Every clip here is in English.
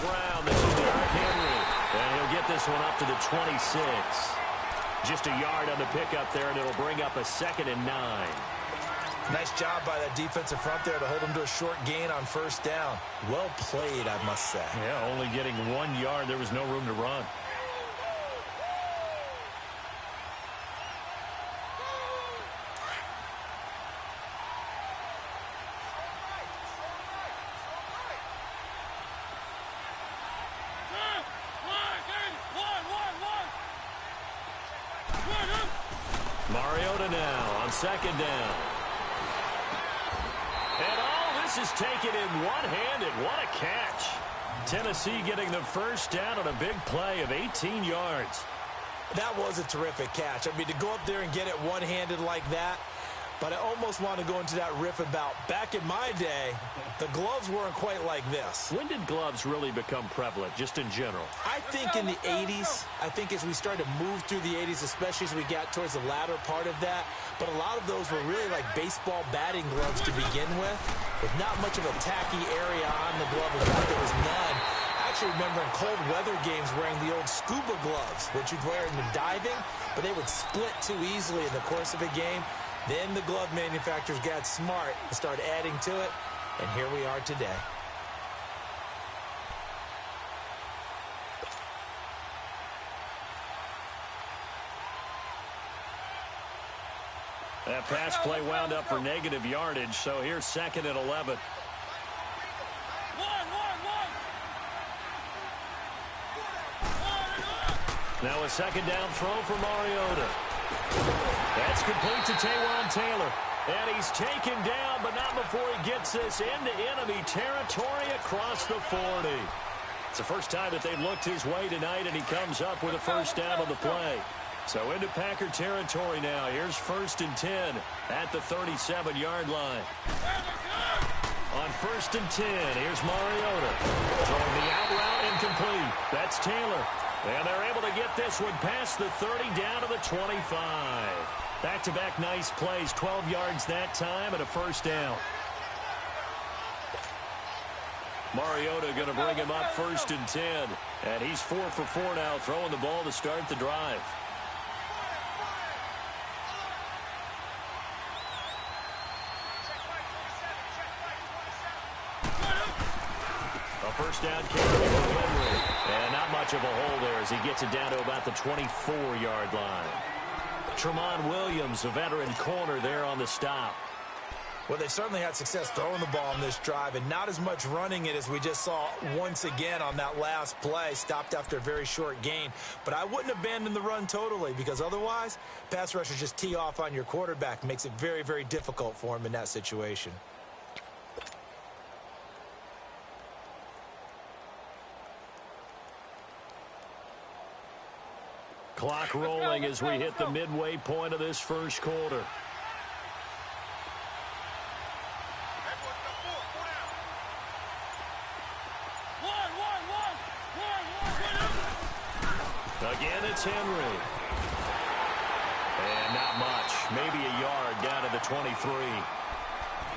ground. This is Derrick Henry. And he'll get this one up to the 26. Just a yard on the pickup there, and it'll bring up a 2nd and 9. Nice job by that defensive front there to hold him to a short gain on 1st down. Well played, I must say. Yeah, only getting 1 yard. There was no room to run. Mariota now on 2nd down. And all this is taken in one-handed. What a catch. Tennessee getting the 1st down on a big play of 18 yards. That was a terrific catch. I mean, to go up there and get it one-handed like that, but I almost want to go into that riff about back in my day, the gloves weren't quite like this. When did gloves really become prevalent, just in general? I think in the 80s. I think as we started to move through the 80s, especially as we got towards the latter part of that. But a lot of those were really like baseball batting gloves to begin with not much of a tacky area on the glove. In fact, there was none. I actually remember in cold weather games wearing the old scuba gloves that you'd wear in the diving, but they would split too easily in the course of a game. Then the glove manufacturers got smart and started adding to it, and here we are today. That pass play wound up for negative yardage, so here's 2nd and 11. Now a 2nd down throw for Mariota. That's complete to Taywan Taylor. And he's taken down, but not before he gets this into enemy territory across the 40. It's the first time that they've looked his way tonight, and he comes up with a 1st down on the play. So into Packer territory now. Here's 1st and 10 at the 37-yard line. On 1st and 10, here's Mariota. Throwing the out route incomplete. That's Taylor. And they're able to get this one past the 30 down to the 25. Back-to-back nice plays, 12 yards that time and a 1st down. Mariota going to bring him up 1st and 10. And he's 4 for 4 now, throwing the ball to start the drive. A 1st down carry for Henry. And not much of a hole there as he gets it down to about the 24-yard line. Tramon Williams, a veteran corner there on the stop. Well, they certainly had success throwing the ball on this drive and not as much running it as we just saw once again on that last play. Stopped after a very short gain. But I wouldn't abandon the run totally because otherwise, pass rushers just tee off on your quarterback. Makes it very, very difficult for him in that situation. Clock rolling as we hit the midway point of this 1st quarter. Again, it's Henry. And not much. Maybe a yard down to the 23.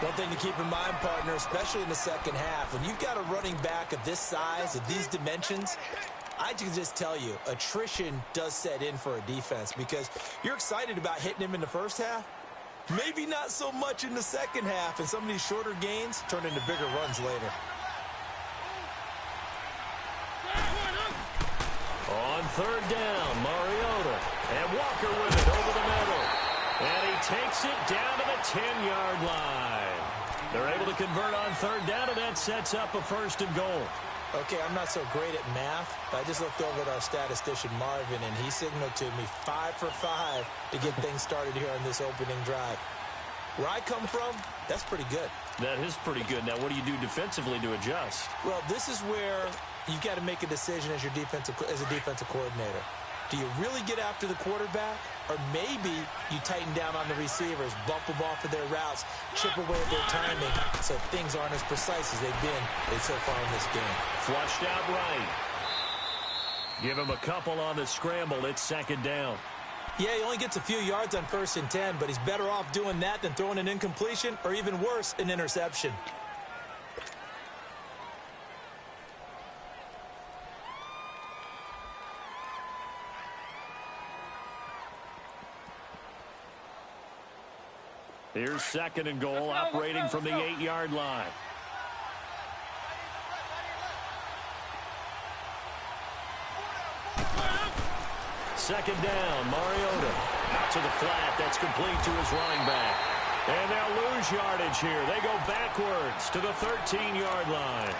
One thing to keep in mind, partner, especially in the 2nd half, when you've got a running back of this size, of these dimensions, I can just tell you, attrition does set in for a defense because you're excited about hitting him in the 1st half. Maybe not so much in the 2nd half, and some of these shorter gains turn into bigger runs later. On 3rd down, Mariota. And Walker with it over the middle. And he takes it down to the 10-yard line. They're able to convert on 3rd down, and that sets up a 1st and goal. Okay, I'm not so great at math, but I just looked over at our statistician, Marvin, and he signaled to me 5 for 5 to get things started here on this opening drive. Where I come from, that's pretty good. That is pretty good. Now, what do you do defensively to adjust? Well, this is where you've got to make a decision as a defensive coordinator. Do you really get after the quarterback? Or maybe you tighten down on the receivers, bump them off of their routes, chip away at their timing so things aren't as precise as they've been so far in this game. Flushed out right. Give him a couple on the scramble. It's 2nd down. Yeah, he only gets a few yards on 1st and 10, but he's better off doing that than throwing an incompletion or even worse, an interception. Here's 2nd and goal, operating from the 8-yard line. Second down, Mariota out to the flat. That's complete to his running back. And they'll lose yardage here. They go backwards to the 13-yard line.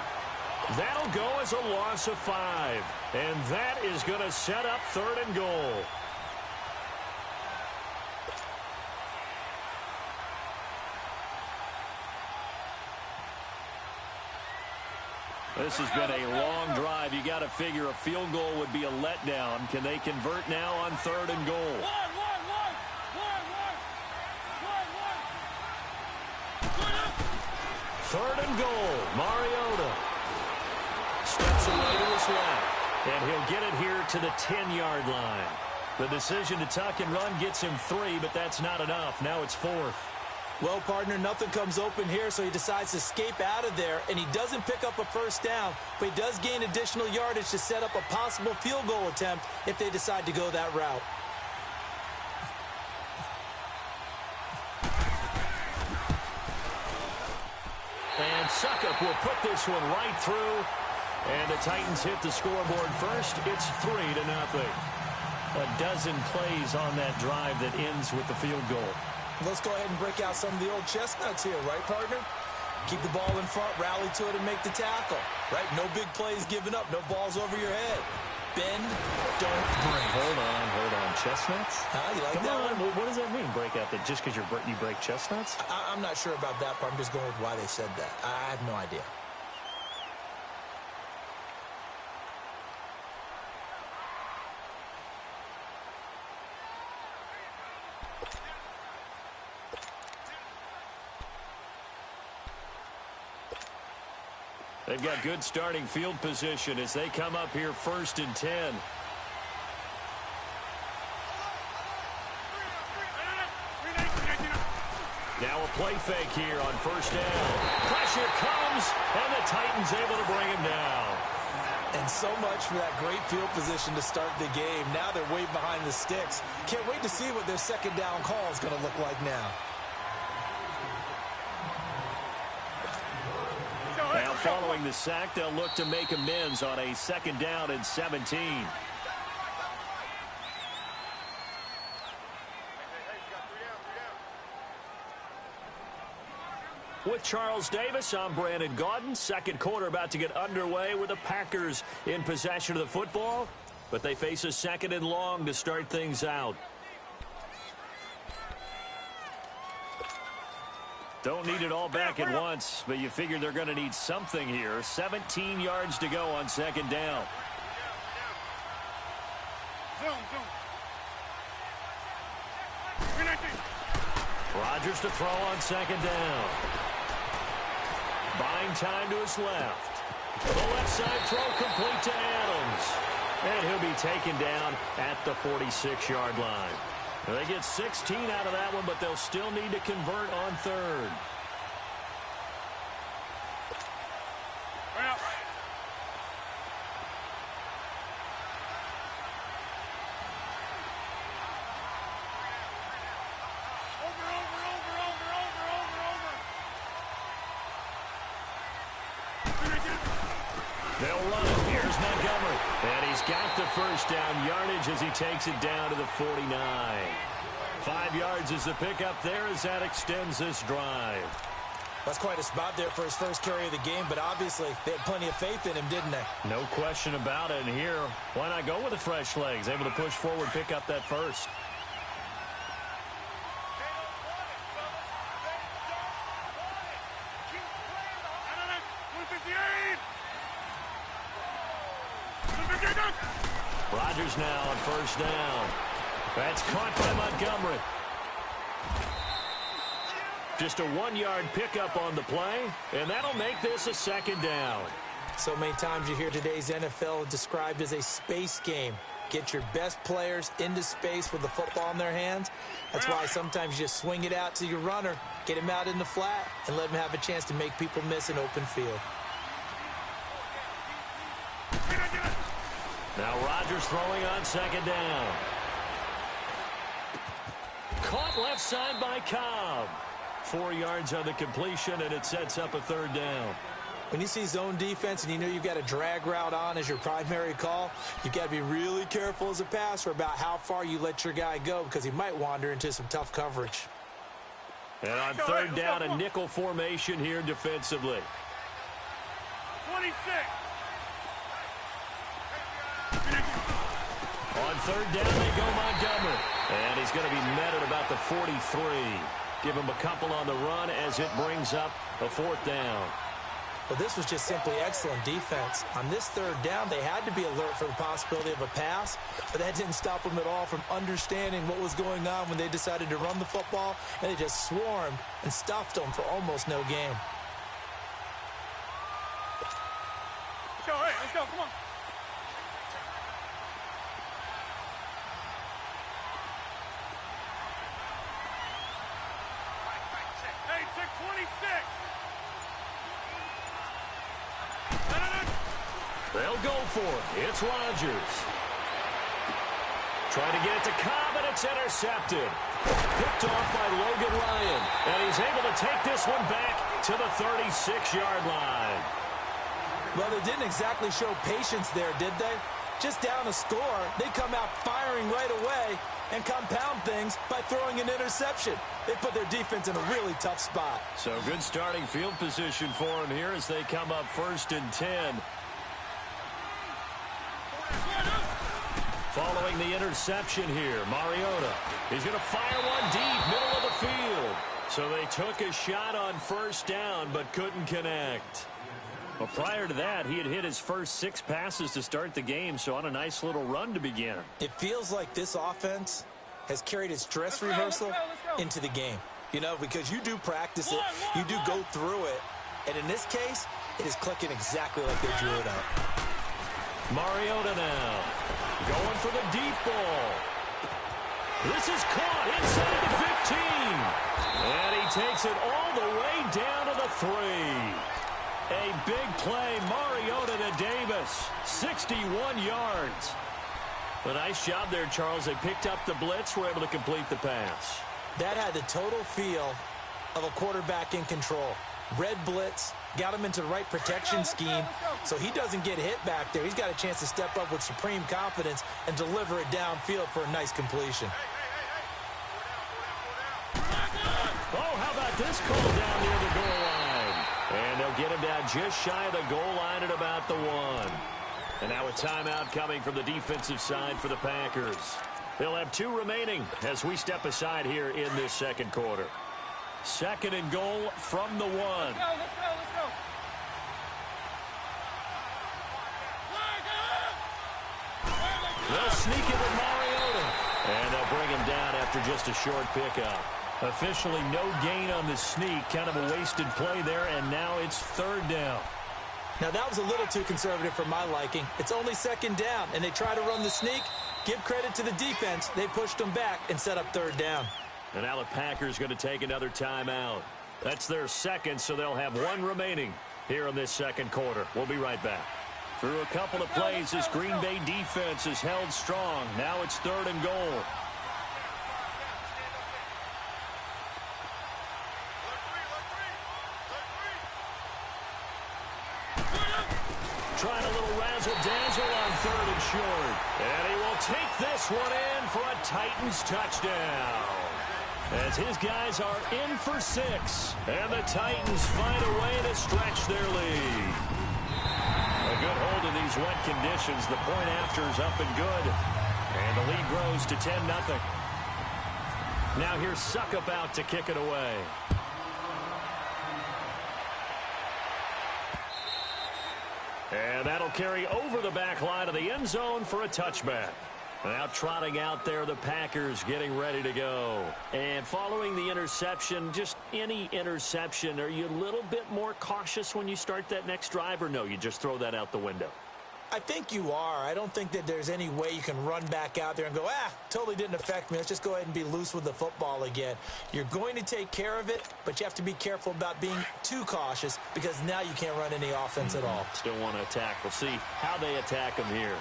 That'll go as a loss of 5. And that is going to set up 3rd and goal. This has been a long drive. You got to figure a field goal would be a letdown. Can they convert now on 3rd and goal? Third and goal. Mariota steps away to his left, and he'll get it here to the 10-yard line. The decision to tuck and run gets him 3, but that's not enough. Now it's 4th. Well, partner, nothing comes open here, so he decides to escape out of there, and he doesn't pick up a first down, but he does gain additional yardage to set up a possible field goal attempt if they decide to go that route. And Suckup will put this one right through, and the Titans hit the scoreboard first. It's 3-0. A dozen plays on that drive that ends with the field goal. Let's go ahead and break out some of the old chestnuts here, right, partner? Keep the ball in front, rally to it, and make the tackle, right? No big plays given up, no balls over your head. Bend, don't break. Hold on. Chestnuts? Huh? You like Come that on. one? What does that mean, break out? That just because you break chestnuts? I'm not sure about that part. I'm just going with why they said that. I have no idea. They've got good starting field position as they come up here 1st and 10. Now a play fake here on 1st down. Pressure comes, and the Titans able to bring him down. And so much for that great field position to start the game. Now they're way behind the sticks. Can't wait to see what their 2nd down call is going to look like now. Now following the sack, they'll look to make amends on a 2nd down and 17. With Charles Davis, I'm Brandon Gaudin. 2nd quarter about to get underway with the Packers in possession of the football, but they face a 2nd and long to start things out. Don't need it all back at once, but you figure they're going to need something here. 17 yards to go on 2nd down. Rodgers to throw on 2nd down. Buying time to his left. The left side throw complete to Adams. And he'll be taken down at the 46-yard line. They get 16 out of that one, but they'll still need to convert on 3rd. They'll run it. Here's Montgomery. And he's got the 1st down yardage as he takes it down to the 49. 5 yards is the pickup there as that extends this drive. That's quite a spot there for his first carry of the game, but obviously they had plenty of faith in him, didn't they? No question about it. And here, why not go with the fresh legs? Able to push forward, pick up that 1st. Rodgers now on 1st down. That's caught by Montgomery. Just a 1-yard pickup on the play, and that'll make this a 2nd down. So many times you hear today's NFL described as a space game. Get your best players into space with the football in their hands. That's why sometimes you just swing it out to your runner, get him out in the flat, and let him have a chance to make people miss an open field. Now Rodgers throwing on 2nd down. Caught left side by Cobb. 4 yards on the completion, and it sets up a third down. When you see zone defense and you know you've got a drag route on as your primary call, you've got to be really careful as a passer about how far you let your guy go because he might wander into some tough coverage. And on third down, a nickel formation here defensively. 26. On third down, they go Montgomery. And he's going to be met at about the 43. Give him a couple on the run as it brings up a fourth down. Well, this was just simply excellent defense. On this third down, they had to be alert for the possibility of a pass, but that didn't stop them at all from understanding what was going on when they decided to run the football, and they just swarmed and stuffed them for almost no gain. Let's go, hey, let's go, come on. Hey, check 26. They'll go for it. It's Rodgers. Trying to get it to Cobb, and it's intercepted. Picked off by Logan Ryan. And he's able to take this one back to the 36-yard line. Well, they didn't exactly show patience there, did they? Just down a score, they come out firing right away and compound things by throwing an interception. They put their defense in a really tough spot. So good starting field position for them here as they come up 1st and 10. Following the interception here, Mariota. He's going to fire one deep, middle of the field. So they took a shot on first down, but couldn't connect. Well, prior to that, he had hit his first 6 passes to start the game, so on a nice little run to begin. It feels like this offense has carried its dress rehearsal into the game. You know, because you do practice it, you do go through it, and in this case, it is clicking exactly like they drew it up. Mariota now, going for the deep ball. This is caught inside the 15. And he takes it all the way down to the 3. A big play, Mariota to Davis, 61 yards. A nice job there, Charles. They picked up the blitz, were able to complete the pass. That had the total feel of a quarterback in control. Red blitz, got him into the right protection scheme, so he doesn't get hit back there. He's got a chance to step up with supreme confidence and deliver it downfield for a nice completion. Oh, how about this call down near the goal line? And they'll get him down just shy of the goal line at about the 1. And now a timeout coming from the defensive side for the Packers. They'll have 2 remaining as we step aside here in this second quarter. 2nd and goal from the 1. Let's go. They'll sneak it with Mariota. And they'll bring him down after just a short pickup. Officially no gain on the sneak. Kind of a wasted play there, and now it's 3rd down. Now, that was a little too conservative for my liking. It's only 2nd down, and they try to run the sneak. Give credit to the defense. They pushed them back and set up 3rd down. And now the Packers going to take another timeout. That's their 2nd, so they'll have 1 remaining here in this second quarter. We'll be right back. Through a couple of plays, this Green Bay defense is held strong. Now it's 3rd and goal. Trying a little razzle-dazzle on 3rd and short. And he will take this one in for a Titans touchdown. As his guys are in for 6. And the Titans find a way to stretch their lead. A good hold in these wet conditions. The point after is up and good. And the lead grows to 10-0. Now here's Suckup out to kick it away. And that'll carry over the back line of the end zone for a touchback. Now trotting out there, the Packers getting ready to go. And following the interception, just any interception, are you a little bit more cautious when you start that next drive, or no, you just throw that out the window? I think you are. I don't think that there's any way you can run back out there and go, totally didn't affect me. Let's just go ahead and be loose with the football again. You're going to take care of it, but you have to be careful about being too cautious because now you can't run any offense at all. Still want to attack. We'll see how they attack them here.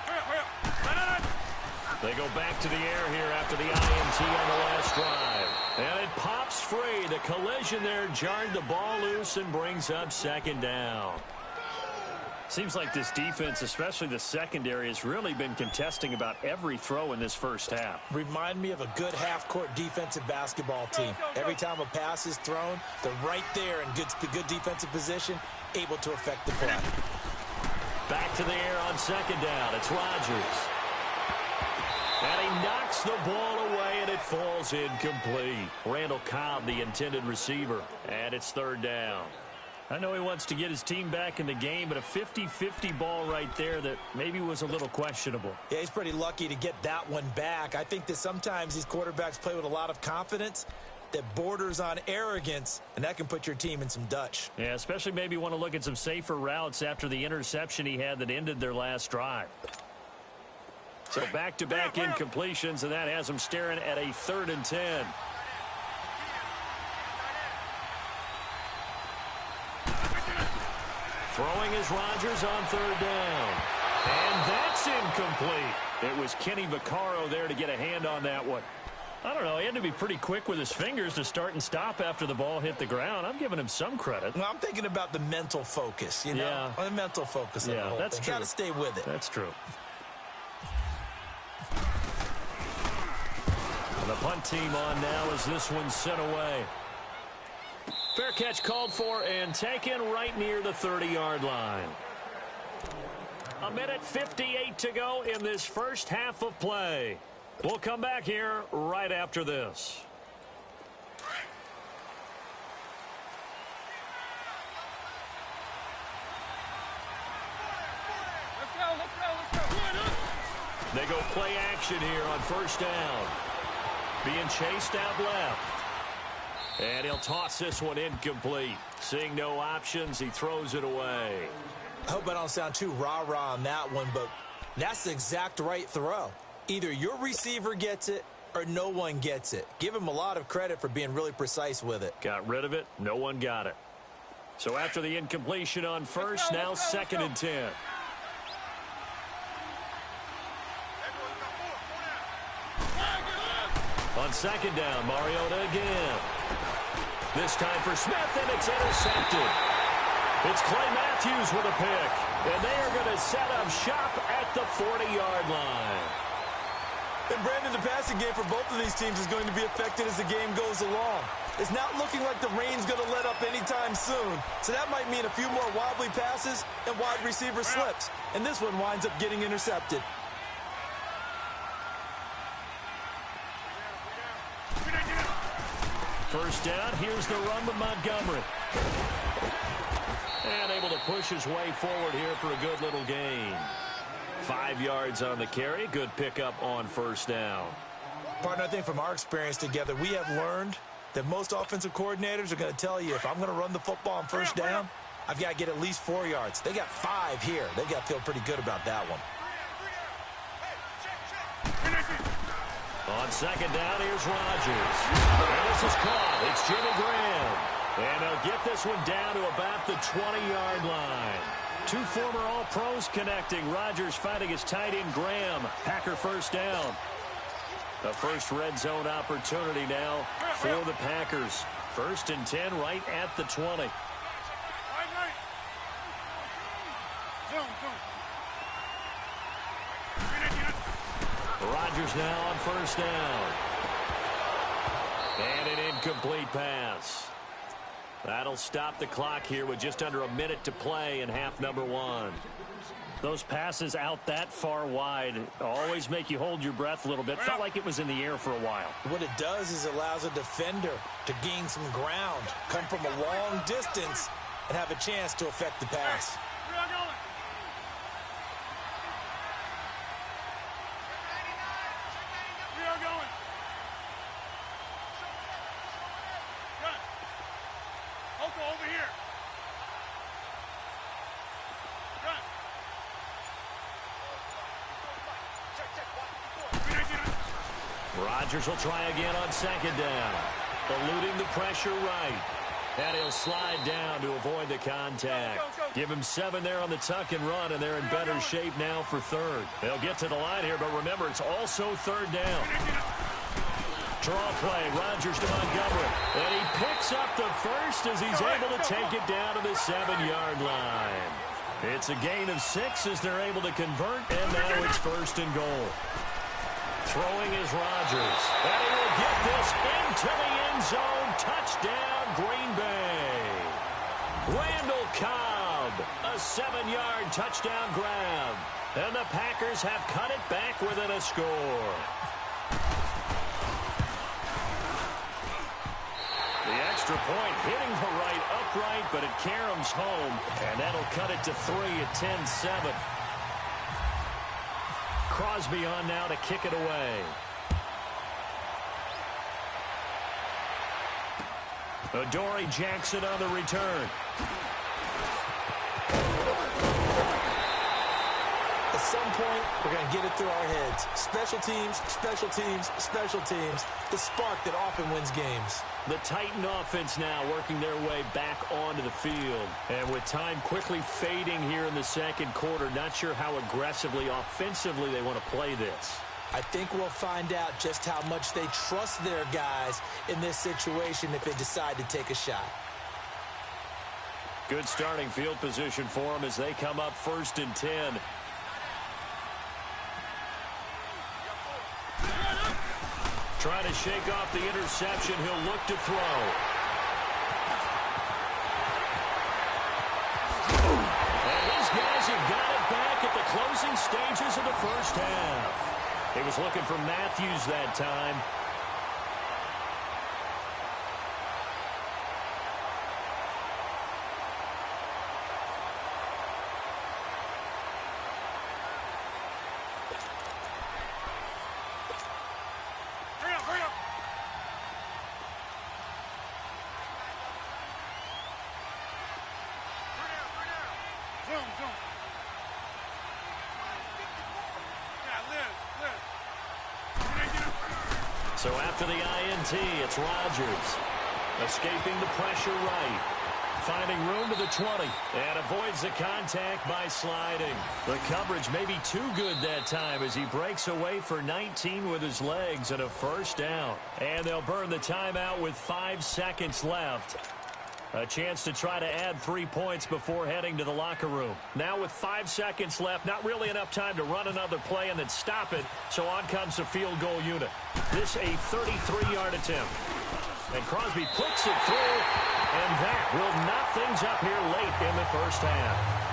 Hurry up. They go back to the air here after the INT on the last drive. And it pops free. The collision there jarred the ball loose and brings up second down. Seems like this defense, especially the secondary, has really been contesting about every throw in this first half. Remind me of a good half-court defensive basketball team. Every time a pass is thrown, they're right there in good defensive position, able to affect the play. Back to the air on second down. It's Rodgers. And he knocks the ball away, and it falls incomplete. Randall Cobb, the intended receiver. And it's third down. I know he wants to get his team back in the game, but a 50-50 ball right there that maybe was a little questionable. Yeah, he's pretty lucky to get that one back. I think that sometimes these quarterbacks play with a lot of confidence that borders on arrogance, and that can put your team in some Dutch. Yeah, especially maybe want to look at some safer routes after the interception he had that ended their last drive. So back-to-back incompletions, and that has him staring at a 3rd and 10. Throwing is Rodgers on third down. And that's incomplete. It was Kenny Vaccaro there to get a hand on that one. I don't know. He had to be pretty quick with his fingers to start and stop after the ball hit the ground. I'm giving him some credit. Well, I'm thinking about the mental focus, you know? Yeah. The mental focus. Yeah, that's true. Got to stay with it. That's true. And the punt team on now as this one's sent away. Fair catch called for and taken right near the 30-yard line. 1:58 to go in this first half of play. We'll come back here right after this. Let's go. They go play action here on first down. Being chased out left. And he'll toss this one incomplete. Seeing no options, he throws it away. I hope I don't sound too rah-rah on that one, but that's the exact right throw. Either your receiver gets it or no one gets it. Give him a lot of credit for being really precise with it. Got rid of it. No one got it. So after the incompletion on first, now 2nd and 10. On second down, Mariota again. This time for Smith, and it's intercepted. It's Clay Matthews with a pick, and they are going to set up shop at the 40-yard line. And Brandon, the passing game for both of these teams is going to be affected as the game goes along. It's not looking like the rain's going to let up anytime soon, so that might mean a few more wobbly passes and wide receiver slips, and this one winds up getting intercepted. First down, here's the run to Montgomery. And able to push his way forward here for a good little gain. 5 yards on the carry. Good pickup on first down. Partner, I think from our experience together, we have learned that most offensive coordinators are going to tell you if I'm going to run the football on first down, I've got to get at least 4 yards. They got 5 here. They've got to feel pretty good about that one. On second down, here's Rodgers. And this is caught. It's Jimmy Graham. And they'll get this one down to about the 20-yard line. 2 former All-Pros connecting. Rodgers fighting his tight end Graham. Packer first down. The first red zone opportunity now for the Packers. 1st and 10 right at the 20. Rodgers now on first down. And an incomplete pass. That'll stop the clock here with just under a minute to play in half number 1. Those passes out that far wide always make you hold your breath a little bit. Felt like it was in the air for a while. What it does is it allows a defender to gain some ground, come from a long distance, and have a chance to affect the pass. Rodgers will try again on second down. Eluding the pressure right. And he'll slide down to avoid the contact. Give him 7 there on the tuck and run, and they're in better shape now for 3rd. They'll get to the line here, but remember, it's also 3rd down. Draw play, Rodgers to Montgomery. And he picks up the first as he's able to take it down to the 7-yard line. It's a gain of 6 as they're able to convert, and now it's 1st and goal. Throwing is Rodgers. And he will get this into the end zone. Touchdown, Green Bay. Randall Cobb, a 7-yard touchdown grab. And the Packers have cut it back within a score. The extra point hitting the right upright, but it caroms home, and that'll cut it to 3 at 10-7. Crosby on now to kick it away. Adoree Jackson on the return. At some point, we're going to get it through our heads. Special teams, special teams, special teams. The spark that often wins games. The Titan offense now working their way back onto the field. And with time quickly fading here in the second quarter, not sure how aggressively, offensively they want to play this. I think we'll find out just how much they trust their guys in this situation if they decide to take a shot. Good starting field position for them as they come up 1st and 10. Trying to shake off the interception. He'll look to throw. And these guys have got it back at the closing stages of the first half. He was looking for Matthews that time. So after the INT, it's Rodgers. Escaping the pressure right. Finding room to the 20. And avoids the contact by sliding. The coverage may be too good that time as he breaks away for 19 with his legs and a 1st down. And they'll burn the timeout with 5 seconds left. A chance to try to add 3 points before heading to the locker room. Now with 5 seconds left, not really enough time to run another play and then stop it, so on comes the field goal unit. This a 33-yard attempt. And Crosby puts it through, and that will knock things up here late in the first half.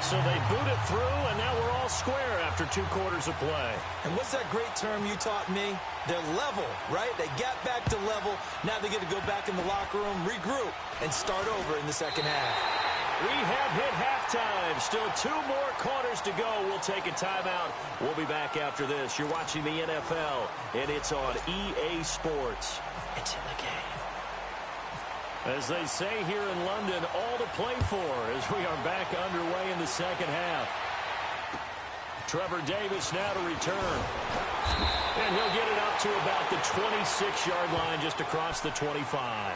So they boot it through, and now we're all square after 2 quarters of play. And what's that great term you taught me? They're level, right? They got back to level. Now they get to go back in the locker room, regroup, and start over in the second half. We have hit halftime. Still 2 more quarters to go. We'll take a timeout. We'll be back after this. You're watching the NFL, and it's on EA Sports. It's in the game. As they say here in London, all to play for as we are back underway in the second half. Trevor Davis now to return. And he'll get it up to about the 26-yard line just across the 25.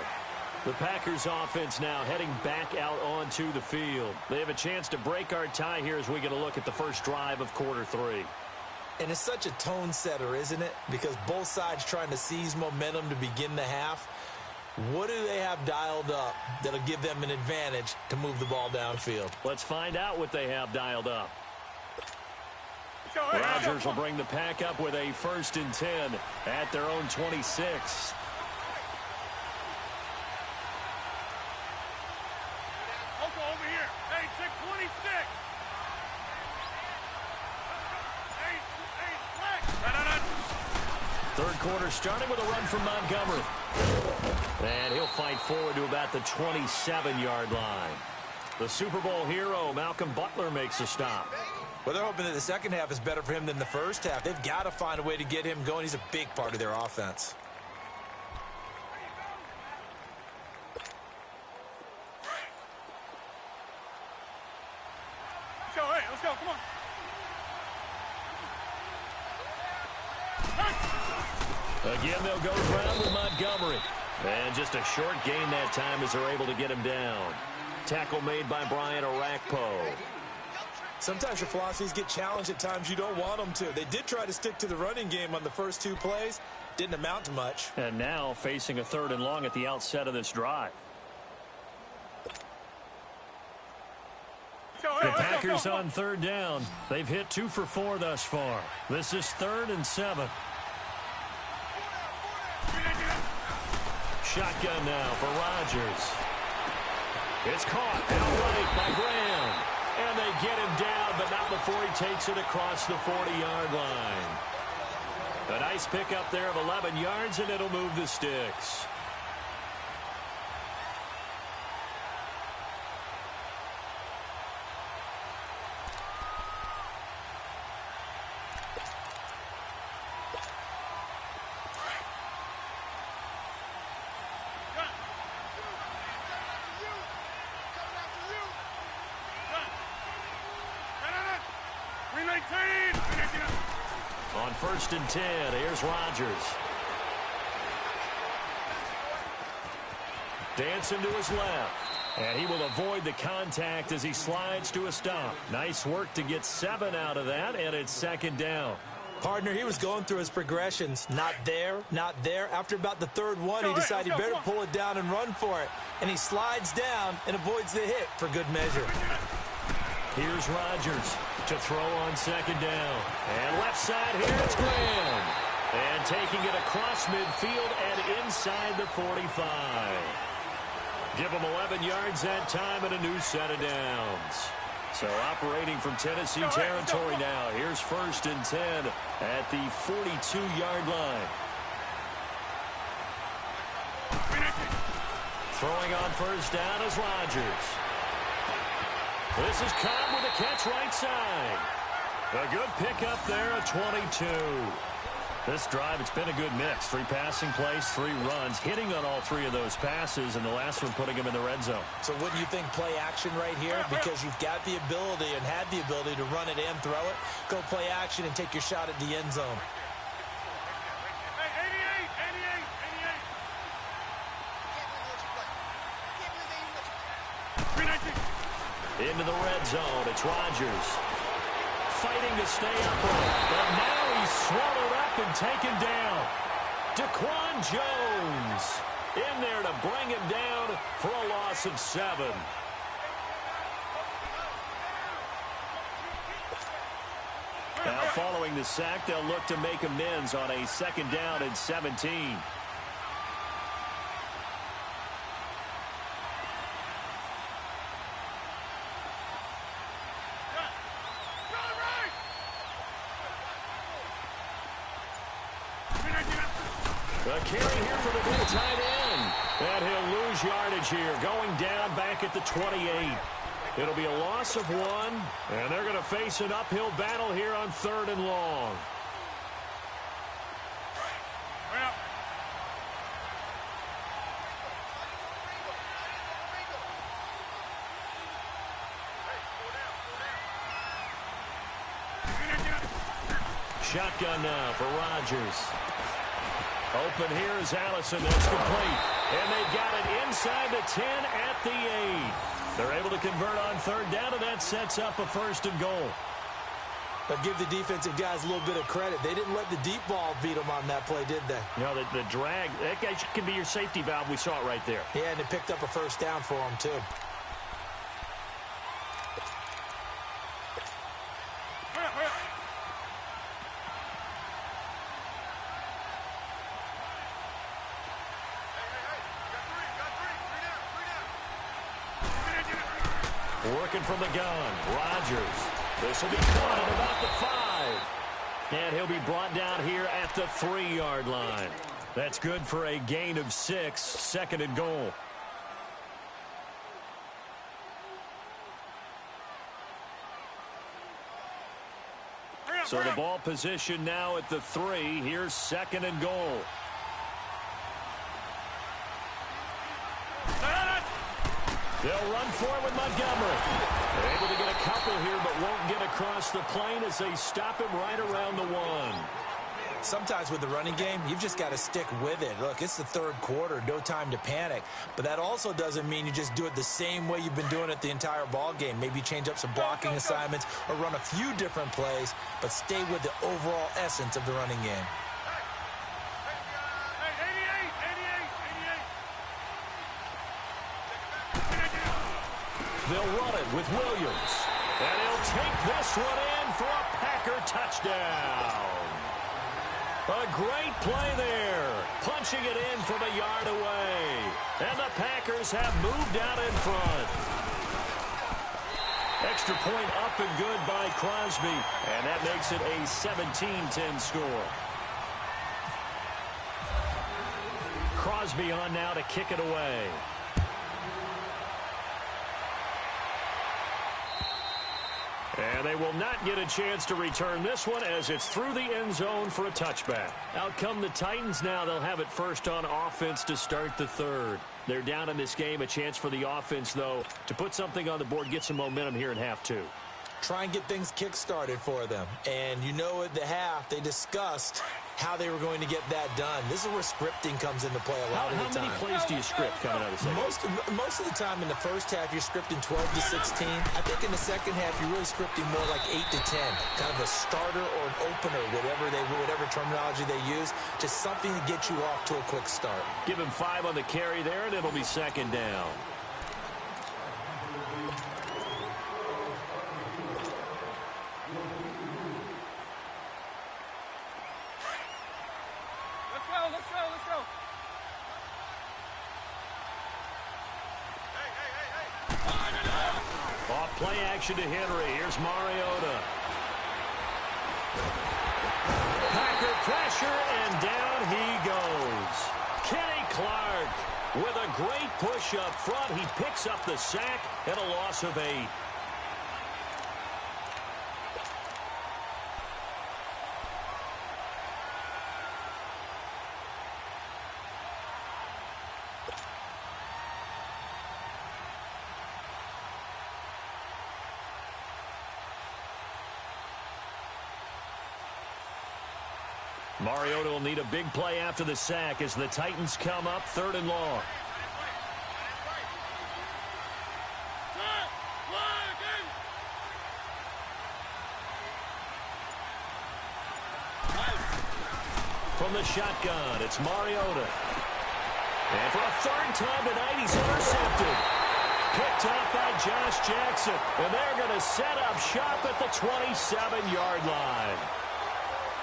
The Packers offense now heading back out onto the field. They have a chance to break our tie here as we get a look at the first drive of quarter 3. And it's such a tone setter, isn't it? Because both sides trying to seize momentum to begin the half. What do they have dialed up that'll give them an advantage to move the ball downfield? Let's find out what they have dialed up. Rodgers will bring the pack up with a 1st and 10 at their own 26. Over here. Hey, 626. Third quarter starting with a run from Montgomery. And he'll fight forward to about the 27-yard line. The Super Bowl hero, Malcolm Butler, makes a stop. Well, they're hoping that the second half is better for him than the first half. They've got to find a way to get him going. He's a big part of their offense. Let's go, come on. Again, they'll go around with Montgomery. And just a short gain that time as they're able to get him down. Tackle made by Brian Orakpo. Sometimes your philosophies get challenged at times you don't want them to. They did try to stick to the running game on the first 2 plays. Didn't amount to much. And now facing a 3rd and long at the outset of this drive. The Packers on 3rd down. They've hit 2 for 4 thus far. This is 3rd and 7. Shotgun now for Rodgers. It's caught outright by Graham. And they get him down, but not before he takes it across the 40-yard line. A nice pickup there of 11 yards, and it'll move the sticks. On 1st and 10, here's Rodgers. Dancing to his left. And he will avoid the contact as he slides to a stop. Nice work to get 7 out of that, and it's 2nd down. Partner, he was going through his progressions. Not there, not there. After about the 3rd one, he decided he better pull it down and run for it. And he slides down and avoids the hit for good measure. Here's Rodgers to throw on 2nd down. And left side, here it's Graham. And taking it across midfield and inside the 45. Give him 11 yards that time and a new set of downs. So operating from Tennessee territory now. Here's 1st and 10 at the 42-yard line. Throwing on 1st down is Rodgers. This is Cobb with a catch right side. A good pickup there at 22. This drive, it's been a good mix. 3 passing plays, 3 runs, hitting on all 3 of those passes, and the last one putting him in the red zone. So wouldn't you think play action right here? Because you've got the ability and had the ability to run it and throw it. Go play action and take your shot at the end zone. Into the red zone. It's Rodgers. Fighting to stay upright. But now he's swallowed up and taken down. Daquan Jones in there to bring him down for a loss of 7. Now following the sack, they'll look to make amends on a 2nd down and 17. A carry here for the big tight end. And he'll lose yardage here, going down back at the 28. It'll be a loss of 1, and they're going to face an uphill battle here on 3rd and long. Shotgun now for Rodgers. Open here is Allison. That's complete. And they've got it inside the 10 at the 8. They're able to convert on 3rd down, and that sets up a 1st and goal. But give the defensive guys a little bit of credit. They didn't let the deep ball beat them on that play, did they? No, the drag, that guy can be your safety valve. We saw it right there. Yeah, and it picked up a 1st down for them, too. Working from the gun, Rodgers. This will be caught at about the 5. And he'll be brought down here at the 3-yard line. That's good for a gain of 6, 2nd and goal. So the ball position now at the 3. Here's 2nd and goal. They'll run for it with Montgomery. They're able to get a couple here, but won't get across the plane as they stop him right around the 1. Sometimes with the running game, you've just got to stick with it. Look, it's the 3rd quarter, no time to panic. But that also doesn't mean you just do it the same way you've been doing it the entire ball game. Maybe change up some blocking assignments or run a few different plays, but stay with the overall essence of the running game. They'll run it with Williams. And he'll take this one in for a Packer touchdown. A great play there. Punching it in from a yard away. And the Packers have moved out in front. Extra point up and good by Crosby. And that makes it a 17-10 score. Crosby on now to kick it away. And they will not get a chance to return this one as it's through the end zone for a touchback. Out come the Titans now. They'll have it first on offense to start the third. They're down in this game. A chance for the offense, though, to put something on the board, get some momentum here in half two. Try and get things kick-started for them. And you know at the half, they discussed how they were going to get that done. This is where scripting comes into play a lot of the time. How many plays do you script coming out of the second? Most of the time in the first half, you're scripting 12 to 16. I think in the second half, you're really scripting more like 8 to 10. Kind of a starter or an opener, whatever terminology they use. Just something to get you off to a quick start. Give him 5 on the carry there, and it'll be second down. Let's go. Off play action to Henry. Here's Mariota. Packer pressure, and down he goes. Kenny Clark with a great push up front. He picks up the sack and a loss of 8. Mariota will need a big play after the sack as the Titans come up 3rd and long. From the shotgun, it's Mariota. And for a 3rd time tonight, he's intercepted. Picked up by Josh Jackson. And they're going to set up shop at the 27-yard line.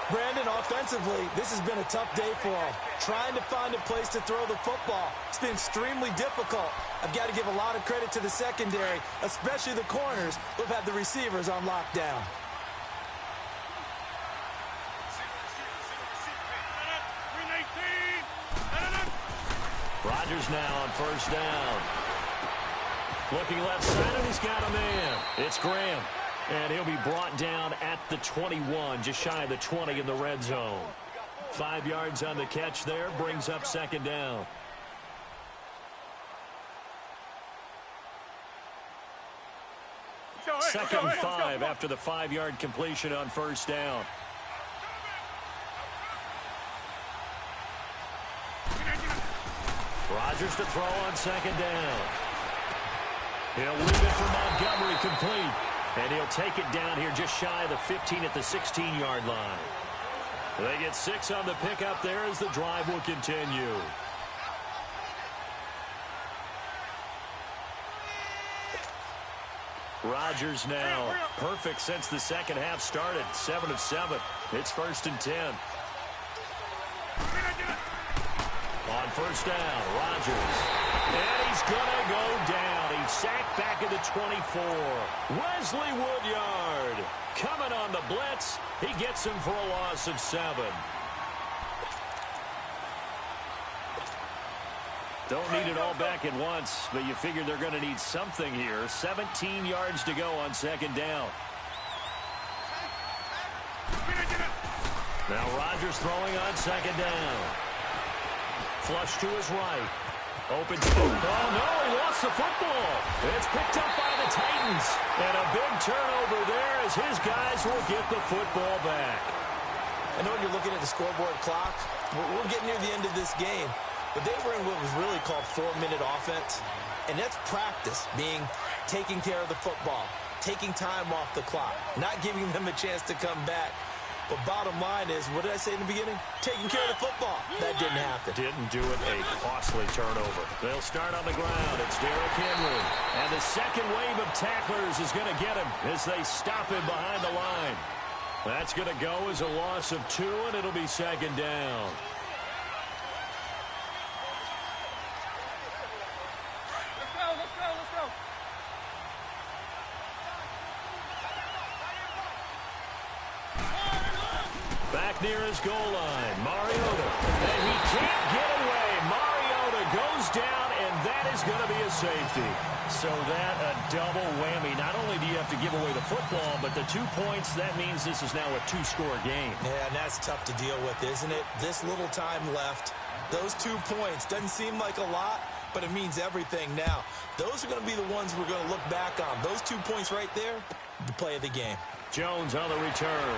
Brandon, offensively, this has been a tough day for them. Trying to find a place to throw the football. It's been extremely difficult. I've got to give a lot of credit to the secondary, especially the corners who've had the receivers on lockdown. Rodgers now on 1st down. Looking left side, and he's got a man. It's Graham. And he'll be brought down at the 21, just shy of the 20 in the red zone. 5 yards on the catch there, brings up 2nd down. Second and 5 after the 5-yard completion on 1st down. Rodgers to throw on 2nd down. He'll leave it for Montgomery complete. And he'll take it down here just shy of the 15 at the 16-yard line. They get 6 on the pickup there as the drive will continue. Rodgers now perfect since the second half started. 7 of 7. It's 1st and 10. On 1st down, Rodgers. And he's going to go down. He's sacked back at the 24. Wesley Woodyard coming on the blitz. He gets him for a loss of 7. Don't need it all back at once, but you figure they're going to need something here. 17 yards to go on 2nd down. Now Rodgers throwing on 2nd down. Flush to his right. Open. Oh, no, he lost the football. It's picked up by the Titans. And a big turnover there as his guys will get the football back. I know when you're looking at the scoreboard clock, we're getting near the end of this game. But they were in what was really called 4-minute offense. And that's practice, being taking care of the football, taking time off the clock, not giving them a chance to come back. But bottom line is, what did I say in the beginning? Taking care of the football. That didn't happen. Didn't do it. A costly turnover. They'll start on the ground. It's Derrick Henry. And the second wave of tacklers is going to get him as they stop him behind the line. That's going to go as a loss of 2, and it'll be second down. Let's go. Back near his goal line, Mariota. And he can't get away. Mariota goes down, and that is going to be a safety. So that a double whammy. Not only do you have to give away the football, but the 2 points, that means this is now a 2-score game. Yeah, and that's tough to deal with, isn't it? This little time left. Those 2 points doesn't seem like a lot, but it means everything now. Those are going to be the ones we're going to look back on. Those 2 points right there, the play of the game. Jones on the return.